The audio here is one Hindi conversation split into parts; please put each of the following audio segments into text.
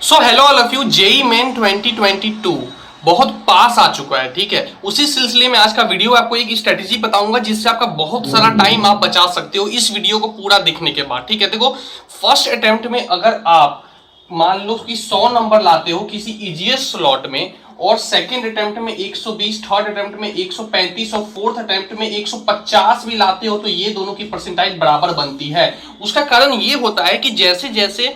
So hello all of you. JEE main 2022 बहुत पास आ चुका है, ठीक है। उसी सिलसिले में आज का वीडियो आपको एक स्ट्रेटेजी बताऊंगा जिससे आपका बहुत सारा टाइम आप बचा सकते हो इस वीडियो को पूरा देखने के बाद, ठीक है। देखो, फर्स्ट अटेम्प्ट में अगर आप मान लो कि 100 नंबर लाते हो किसी ईजीएस स्लॉट में, और सेकंड अटेम्प्ट में 120, थर्ड अटेम्प्ट में 135 और फोर्थ अटेम्प्ट में 150 भी लाते हो, तो ये दोनों की परसेंटाइल बराबर बनती है। उसका कारण ये होता है कि जैसे जैसे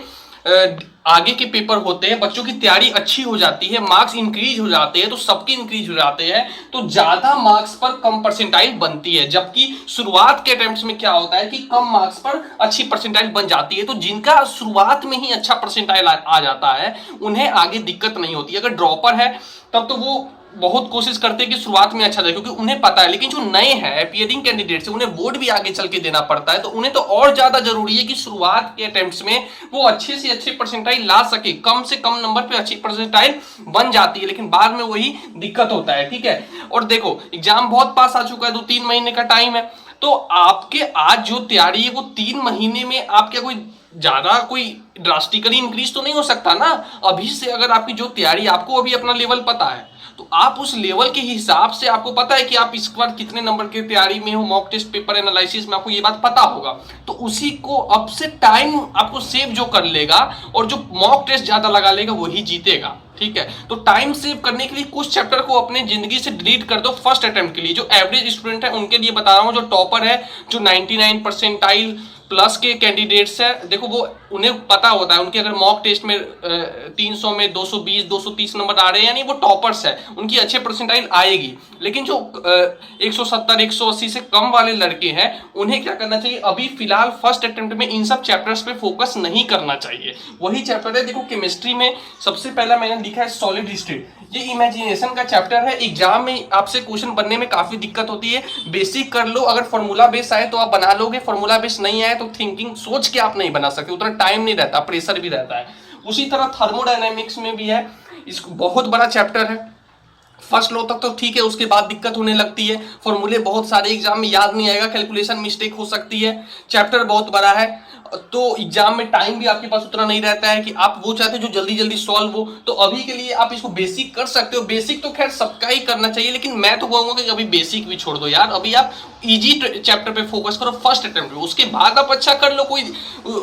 आगे के पेपर होते हैं, बच्चों की तैयारी अच्छी हो जाती है, मार्क्स इंक्रीज हो जाते हैं, तो सबके इंक्रीज हो जाते हैं, तो ज्यादा मार्क्स पर कम परसेंटाइल बनती है। जबकि शुरुआत के अटेम्प्ट्स में क्या होता है कि कम मार्क्स पर अच्छी परसेंटाइल बन जाती है। तो जिनका शुरुआत में ही अच्छा परसेंटाइल आ जाता है उन्हें आगे दिक्कत नहीं होती। अगर ड्रॉपर है तब तो वो बहुत कोशिश करते हैं कि शुरुआत में अच्छा जाए, क्योंकि उन्हें पता है। लेकिन जो नए हैं अपीयरिंग कैंडिडेट से, उन्हें बोर्ड भी आगे चल के देना पड़ता है, तो उन्हें तो और ज्यादा जरूरी है कि शुरुआत के अटेम्प्ट्स में वो अच्छे से अच्छे परसेंटाइल ला सके। कम से कम नंबर पे अच्छी परसेंटाइल बन जाती है, लेकिन बाद में वही दिक्कत होता है, ठीक है। और देखो, एग्जाम बहुत पास आ चुका है, 2-3 महीने का टाइम है, तो आपके आज जो तैयारी है वो 3 महीने में आप क्या कोई ज्यादा कोई ड्रास्टिकली इंक्रीज तो नहीं हो सकता ना। अभी से अगर आपकी जो तैयारी, आपको अभी अपना लेवल पता है, तो आप उस लेवल के हिसाब से, आपको पता है कि आप इस बार कितने नंबर के तैयारी में हो, मॉक टेस्ट पेपर एनालिसिस में आपको ये बात पता होगा, तो उसी को अब से टाइम आपको सेव जो कर लेगा और जो मॉक टेस्ट ज्यादा लगा लेगा वही जीतेगा, ठीक है। तो टाइम सेव करने के लिए कुछ चैप्टर को अपने जिंदगी से डिलीट कर दो फर्स्ट अटेम्प्ट के लिए। जो एवरेज स्टूडेंट है उनके लिए बता रहा हूं, जो टॉपर है, जो 99 परसेंटाइल प्लस के कैंडिडेट्स है, देखो वो उन्हें पता होता है, उनके अगर मॉक टेस्ट में 300 में 220 230 नंबर आ रहे हैं, यानी वो टॉपर्स है, उनकी अच्छे परसेंटाइल आएगी। लेकिन जो 170 180 से कम वाले लड़के हैं, उन्हें क्या करना चाहिए, अभी फिलहाल फर्स्ट अटेम्प्ट में इन सब चैप्टर्स पे फोकस नहीं करना चाहिए। वही चैप्टर है, देखो केमिस्ट्री में सबसे पहला मैंने लिखा है सॉलिड स्टेट। ये इमेजिनेशन का चैप्टर है, एग्जाम में आपसे क्वेश्चन बनने में काफी दिक्कत होती है। बेसिक कर लो, अगर फॉर्मूला बेस आए तो आप बना लोगे, फॉर्मूला बेस नहीं आए तो थिंकिंग सोच के आप नहीं बना सकते, उतना टाइम नहीं रहता, प्रेशर भी रहता है। उसी तरह थर्मोडायनेमिक्स में भी है, इसको बहुत बड़ा चैप्टर है। फर्स्ट लो तक तो ठीक है, उसके बाद दिक्कत होने लगती है, फॉर्मूले बहुत सारे एग्जाम में याद नहीं आएगा, कैलकुलेशन मिस्टेक हो सकती है, चैप्टर बहुत बड़ा है, तो एग्जाम में टाइम भी आपके पास उतना नहीं रहता है कि आप वो चाहते हो जो जल्दी जल्दी सॉल्व हो। तो अभी के लिए आप इसको बेसिक कर सकते हो। बेसिक तो खैर सबका ही करना चाहिए, लेकिन मैं तो कहूंगा कि अभी बेसिक भी छोड़ दो यार। अभी आप इजी चैप्टर पे फोकस करो फर्स्ट अटेम्प्ट में, उसके बाद आप अच्छा कर लो, कोई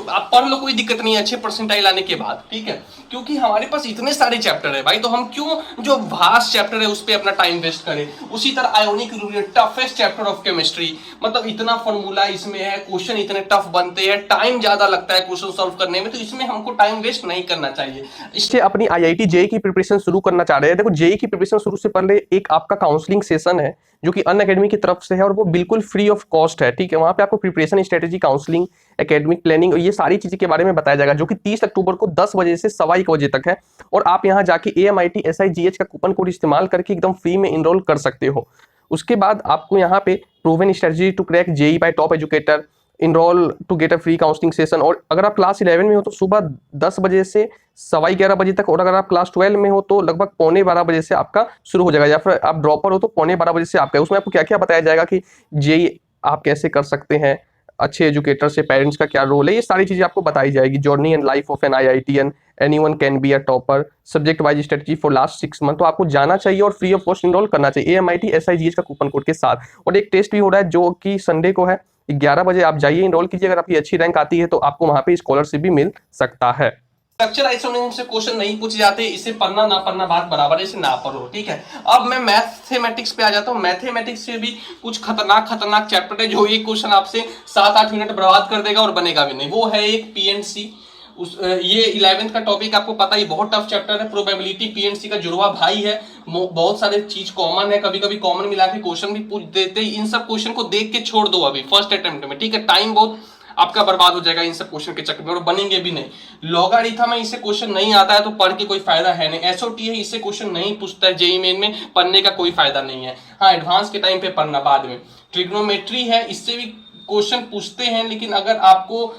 आप पढ़ लो, कोई दिक्कत नहीं है अच्छे परसेंटाइल आने के बाद, ठीक है। क्योंकि हमारे पास इतने सारे चैप्टर है भाई, तो हम क्यों जो वास्ट चैप्टर है उस पर अपना टाइम वेस्ट करें। उसी तरह आयोनिक रूरियट, टफेस्ट चैप्टर ऑफ केमिस्ट्री, मतलब इतना फॉर्मूला इसमें है, क्वेश्चन इतने टफ बनते हैं, टाइम ज्यादा लगता है क्वेश्चन सॉल्व करने में, तो इसमें हमको टाइम वेस्ट नहीं करना चाहिए। इससे अपनी आईआईटी जेई की प्रिपरेशन शुरू करना चाह रहे हैं। देखो, जेई की प्रिपरेशन शुरू से पहले एक आपका काउंसलिंग सेशन है जो कि अनअकैडमी की तरफ से है, और वो बिल्कुल फ्री ऑफ कॉस्ट है, ठीक है। वहां पे आपको preparation strategy, counselling, academic planning और ये सारी चीजें के बारे में बताया जाएगा, जो कि 30 अक्टूबर को 10 बजे से 1:15 बजे तक है। और आप यहाँ जाके AMIT SIGH का कूपन कोड इस्तेमाल करके एकदम फ्री में इनरोल कर सकते हो। उसके बाद आपको यहाँ पे proven strategy to crack JEE by top educator, enrol to get a free counselling session. और अगर आप क्लास 11 में हो तो सुबह 10 बजे से 11:15 बजे तक, और अगर आप क्लास 12 में हो तो लगभग 11:15 बजे से आपका शुरू हो जाएगा, या फिर आप ड्रॉपर हो तो 11:15 बजे से आपका। उसमें आपको क्या क्या बताया जाएगा कि जेई आप कैसे कर सकते हैं, अच्छे एजुकेटर से पेरेंट्स का क्या रोल है, ये सारी चीजें आपको बताई जाएगी। Journey and life of an IITian, anyone can be a topper, subject wise strategy for last 6 month. तो आपको जाना चाहिए और फ्री ऑफ कॉस्ट इनरोल करना चाहिए AMIT SIGH का कूपन कोड के साथ। और एक टेस्ट भी हो रहा है जो कि संडे को है, 11 बजे आप जाइए, इनरोल कीजिए। अगर आपकी अच्छी रैंक आती है तो आपको वहां पे स्कॉलरशिप भी मिल सकता है। स्ट्रक्चर आइसोमेरिज्म से क्वेश्चन नहीं पूछे जाते, इसे पढ़ना ना पढ़ना बात बराबर है, इसे ना पढ़ो, ठीक है। अब मैं मैथमेटिक्स पे आ जाता हूँ। मैथमेटिक्स से भी कुछ खतरनाक चैप्टर है, जो एक क्वेश्चन आपसे 7-8 मिनट बर्बाद कर देगा और बनेगा भी नहीं। वो है एक PNC। ये 11th का टॉपिक आपको पता ही, बहुत टफ चैप्टर है। प्रोबेबिलिटी PNC का जुड़वा भाई है, बहुत सारे चीज कॉमन है, कभी कभी कॉमन मिला के क्वेश्चन भी पूछ देते। इन सब क्वेश्चन को देख के छोड़ दो अभी फर्स्ट अटेम्प्ट में, ठीक है। टाइम बहुत आपका बर्बाद हो जाएगा इन सब क्वेश्चन के चक्कर में, और बनेंगे भी नहीं। लॉगारिथम में इससे क्वेश्चन नहीं आता है तो पढ़ के कोई फायदा है नहीं। SOT है, इससे क्वेश्चन नहीं पूछता है जेईई मेन में, पढ़ने का कोई फायदा नहीं है। हाँ, एडवांस के टाइम पे पढ़ना बाद में। ट्रिग्नोमेट्री है, इससे भी क्वेश्चन पूछते हैं, लेकिन अगर आपको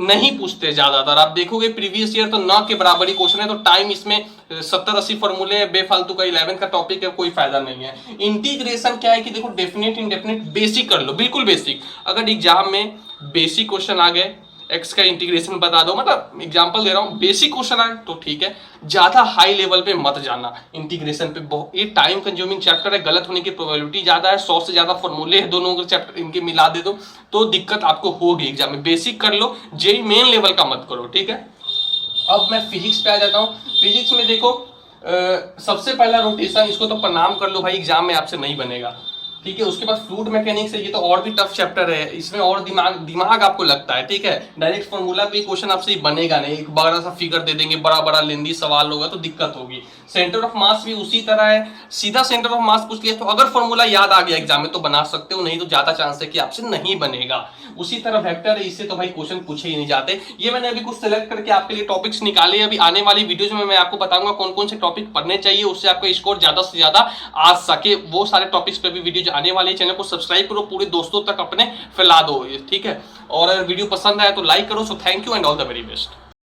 नहीं पूछते ज्यादातर, आप देखोगे प्रीवियस ईयर तो न के बराबर ही क्वेश्चन है, तो टाइम इसमें 70-80 फॉर्मूले बेफालतू का 11 का टॉपिक है, कोई फायदा नहीं है। इंटीग्रेशन क्या है कि देखो, डेफिनेट इंडेफिनेट बेसिक कर लो, बिल्कुल बेसिक। अगर एग्जाम में बेसिक क्वेश्चन आ गए, एक्स का इंटीग्रेशन बता दो, मतलब एग्जांपल दे रहा हूँ। बेसिक क्वेश्चन आए तो ठीक है, ज्यादा हाई लेवल पे मत जाना इंटीग्रेशन पे। ये टाइम कंज्यूमिंग चैप्टर है, गलत होने की प्रोबेबिलिटी ज्यादा है। 100 से ज्यादा फॉर्मूले है, दोनों चैप्टर इनके मिला दे दो तो दिक्कत आपको होगी एग्जाम में। बेसिक कर लो, जेई मेन लेवल का मत करो, ठीक है। अब मैं फिजिक्स पे आ जाता हूँ। फिजिक्स में देखो सबसे पहला रोटेशन, इसको तो प्रणाम कर लो भाई, एग्जाम में आपसे नहीं बनेगा, ठीक है। उसके बाद फ्लूइड मैकेनिक्स है, ये तो और भी टफ चैप्टर है, इसमें और दिमाग आपको लगता है, ठीक है। डायरेक्ट फॉर्मूला पे क्वेश्चन आपसे बनेगा नहीं, एक बड़ा सा फिगर दे देंगे, बड़ा बड़ा लेंदी सवाल होगा तो दिक्कत होगी। सेंटर ऑफ मास भी उसी तरह है, सीधा सेंटर ऑफ मास पूछ लिया तो अगर फॉर्मूला याद आ गया एग्जाम में तो बना सकते हो, नहीं तो ज्यादा चांस है कि आपसे नहीं बनेगा। उसी तरह वेक्टर है, इससे तो भाई क्वेश्चन पूछे ही नहीं जाते। ये मैंने अभी कुछ सेलेक्ट करके आपके लिए टॉपिक्स निकाले, अभी आने वाली वीडियोज में मैं आपको बताऊंगा कौन कौन से टॉपिक पढ़ने चाहिए, उससे आपका स्कोर ज्यादा से ज्यादा आ सके। वो सारे टॉपिक्स पे भी वीडियो आने वाले, चैनल को सब्सक्राइब करो, पूरे दोस्तों तक अपने फैला दो, ठीक है। और अगर वीडियो पसंद आया तो लाइक करो। So thank you and all the very best.